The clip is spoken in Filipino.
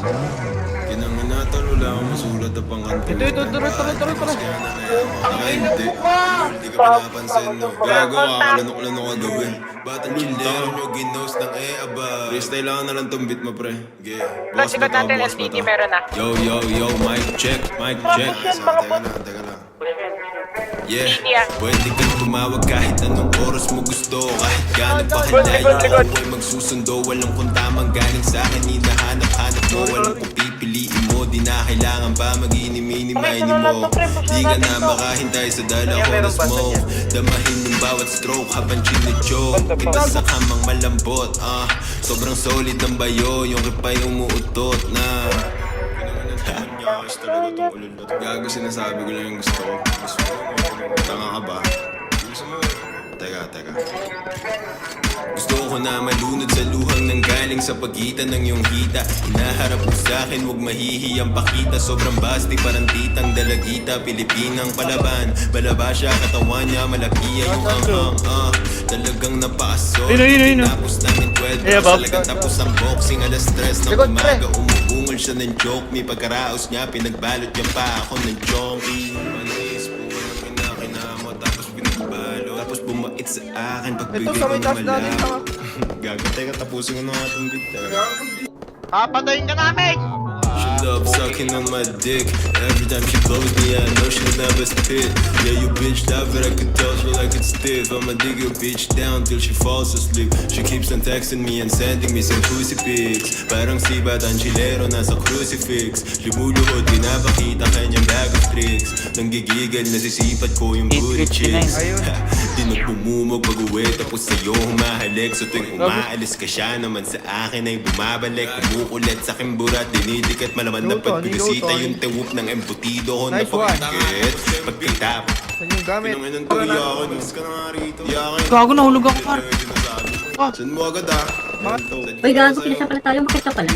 Kinangin na tol, wala akong masulat na pangkanto. Ito, tara. Hindi ka pinapansin, no? Gago, kakalanok-lanok ka gawin. Ba't ang childero nyo, ginos ng aba? Freestyle lang na lang tong beat mo, pre. Yeah. Boss ba to, boss ba to? Yo, mic check. Teka lang. Yeah, pwede kang tumawag kahit anong oras mo gusto. Kahit gano'n pa kinayo ako ay magsusundo. Walang kung tamang galing sa'kin, hinahanap-hanap mo. Walang kung pipiliin mo, di na kailangan pa mag-inimini-mini mo. Di ka na makahintay sa dala ko na smoke. Damahin yung bawat stroke habang chinichoke. Kita sa kamang malambot, sobrang solid ng bayo. Yung kipay umuutot na gago, sinasabi ko lang yung gusto ko. Tanga ka ba? Teka. Gusto ko na malunod sa luhang nanggaling sa pagitan ng iyong hita. Hinaharap mo sa'kin, huwag mahihiyang pakita. Sobrang basti, parang titang dalagita. Pilipinang palaban, balaba siya, katawan niya, malakiya yung anghang. Talagang napaaso. Tapos namin 12 talagang tapos ang boxing. Alas 3 ng umaga, umubungol siya ng joke. May pagkaraos niya, pinagbalot niya pa ako ng chonky. Tapos bumait sa akin pagbigay ko ng malabo. Gago, teka, tapusin ko na nga itong beat. Papatayin ka namin! She loves sucking on my dick. Every time she blows me, I know she'll never spit. Yeah, you bitch that, but I could tell she like it stiff. I'ma dig your bitch down till she falls asleep. She keeps on texting me and sending me some juicy pics. Parang sibat ang chilero nasa crucifix. Lumuluhod, pinapakita kanyang bag of tricks. Nang gigigil, nasisipat ko yung booty chicks. Di nagpumumog pag-uwi, tapos sa'yo humahalik. So tuwing umaalis ka, siya naman sa akin ay bumabalik. Kumukulit sa kimburat, dinidikat malaman na pagbinisita yung tewup ng embutido ko na pagkikit. Pagkitap pinanginan to, iyakin, mas ka na nga rito. Gago, nahulog ako, par. Saan mo agad Uy, gago, pinasa pala tayo. Bakit ka pala?